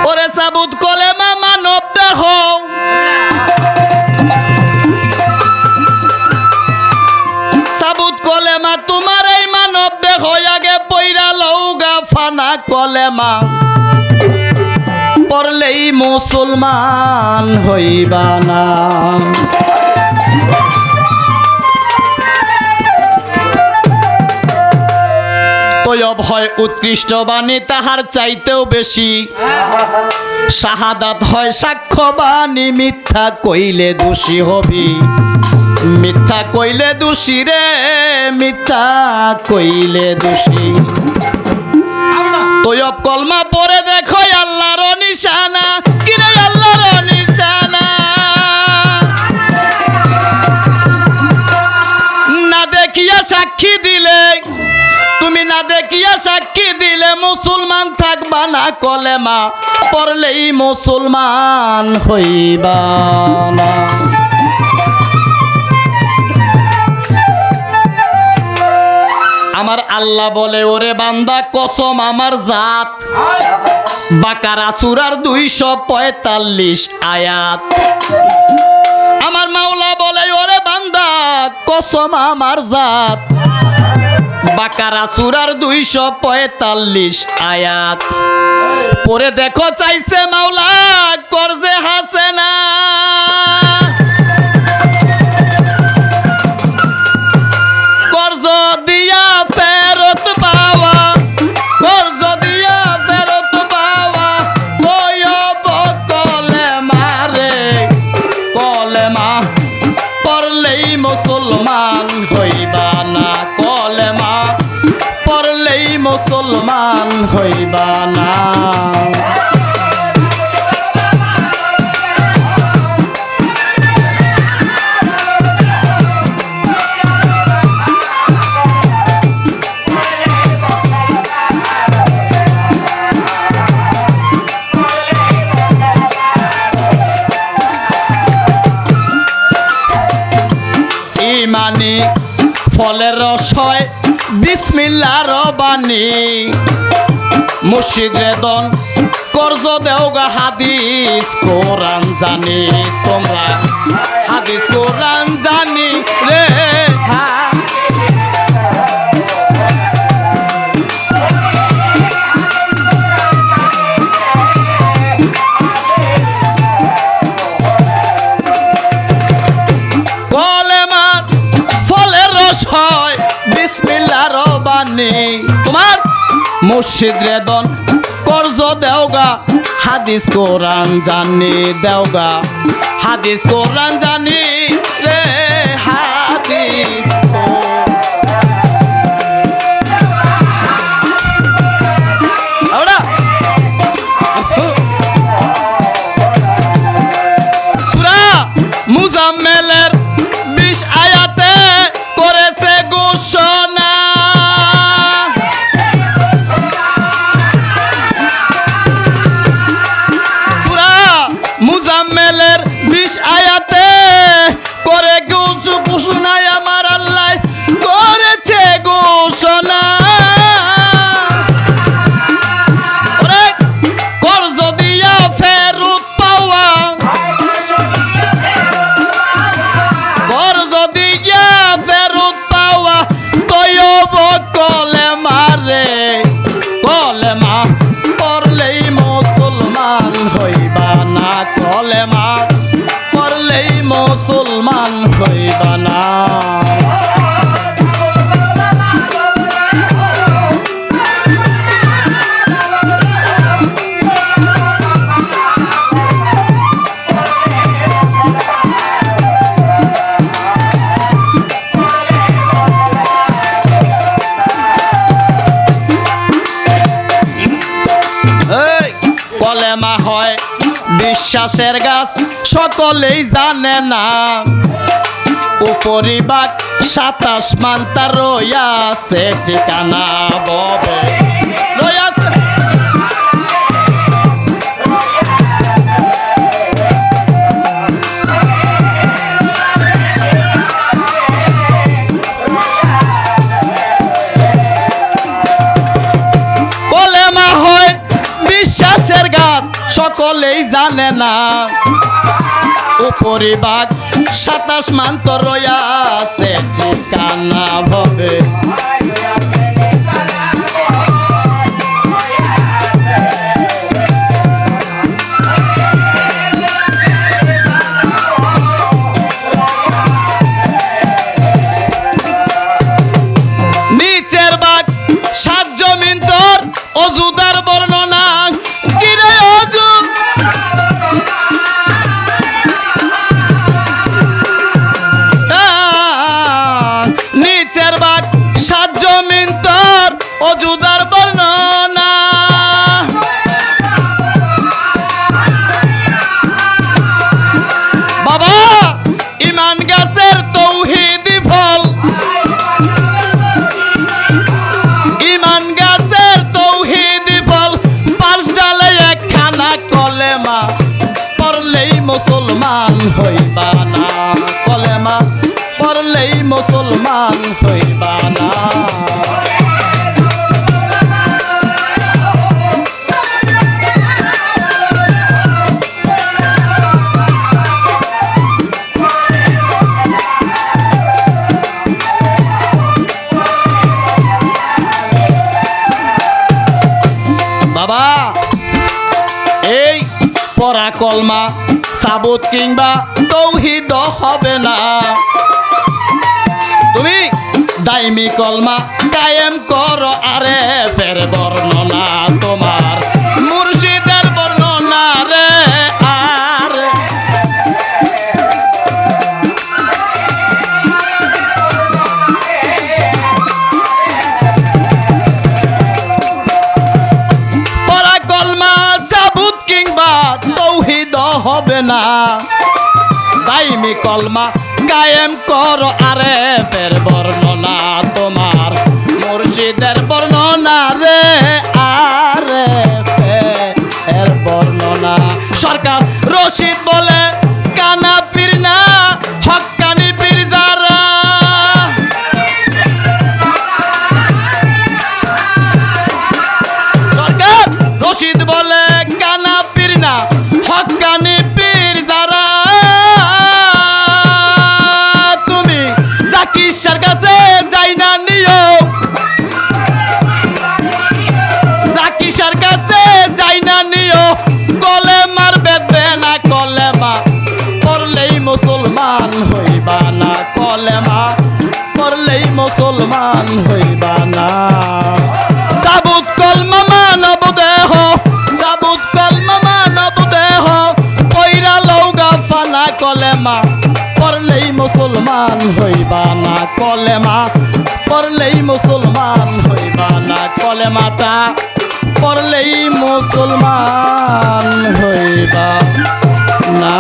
ওরে সাবুত কলেমা মানব দেহ সাবুত কলেমা তোমার এই মানব দেহ আগে পইরা লৌগা ফানা কলেমা পড়লেই মুসলমান হইবা না। তয়ব হয় উৎকৃষ্ট বাণী তাহার চাইতেও বেশি শাহাদাত হয় সাক্ষ্য বাণী মিথ্যা কইলে দোষী হবি মিথ্যা কইলে দোষী রে মিথ্যা কইলে দোষী। তয়ব কলমা পড়ে দেখো আল্লাহর নিশানা কিরে আল্লাহর নিশানা না দেখিয়া সাক্ষী দিলে তুমি না দেখিয়া সাক্ষী দিলে মুসলমান থাকবা না কলেমা পড়লেই মুসলমান হইবা না। আমার আল্লাহ বলে ওরে বান্দা কসম আমার জাত বাকারা সূরার 245 আয়াত। আমার মাওলা বলে ওরে বান্দা কসম আমার জাত বাকারা সূরার 245 আয়াত পরে দেখো চাইছে মাওলা করজে হাসেনা করজ দিয়া ফেরত পাওয়া করজ দিয়া ফেরত পাওয়া তয়ব কলেমা রে কলেমা পড়লেই মুসলমান হইবা না কলেমা পড়লেই মুসলমান হইবা না। ইমানি ফলের রস হয় বিসমিল্লাহর বাণী মুর্শিদ রেদন করজ দেওগা হাদিস কোরআন জানি তোমরা হাদিস কোরআন জানি রে তোমার মুর্শিদ রেদন করজ দেওগা হাদিস কোরআন জানি দেওগা হাদিস কোরআন জানি রে হাদিস সূরা মুজাম্মেলের 20 আয়াতে করেছে ঘোষণা মুজাম্মেলের 20 আয়াতে করে ঘোষণা আমার আল্লাহ করেছে ঘোষণা ওরে করজ দিয়া ফেরত পাওয়া করজ দিয়া ফেরত পাওয়া তয়ব কলেমা রে কলেমা পড়লেই মুসলমান হইবা না কলেমা পড়লেই মুসলমান হইবা না। কলেমা হয় বিশ্বাসের গাছ সকলেই জানে না উপরিবাগ 27 মান তার রয়াছে ঠিকানা ববে রয়াছে কলেমা হয় বিশ্বাস গাছের গাছ সকলেই জানে না উপরি বাঘ 27 মান্ত রয়াছে ঠিকানা ভবে নিচের বাঘ 7 জমিন তোর অজুদার বর্ণনা কিরে অজু নিচের বাঘ 7 জমিন তোর অজুদার বর্ণনা বাবা ইমান গাছের তৌহিদি ফল ইমান গাছের তৌহিদি ফল 5 ডালে একখানা কলেমা পড়লেই মুসলমান হইবা না কলেমা পড়লেই মুসলমান হইবা না বাবা এই পড়া কলমা সাবুত কিংবা তৌহিদ হবে না তুমি দাইমি কলমা কায়েম করো আরে ফের বর্ণনা তোমার মুর্শিদের বর্ণনা রে আরে পড়া কলমা সাবুত কিংবা তৌহিদ হবে না দাইমি কলমা কায়েম করো আরে ফের বর্ণনা তোমার মুর্শিদের বর্ণনা রে আরে ফের বর্ণনা সরকার রশিদ বলে কানা পীর না হক্কানি পীর যারা সরকার রশিদ বলে কানা পীর না হক্কানি পীর যারা জাকির কাছে যাই না নিও জাকির কাছে যাই না নিও কলেমার বেদবে না কলেমা পড়লেই মুসলমান হইবা না কলেমা পড়লেই মুসলমান হইবা না সাবুত কলমা মানব দেহ সাবুত কলমা মানব দেহ কইরা লৌগা ফানা কলেমা পড়লেই মুসলমান হইবা না কলেমা পড়লেই মুসলমান হইবা না কলেমাটা পড়লেই মুসলমান হইবা না।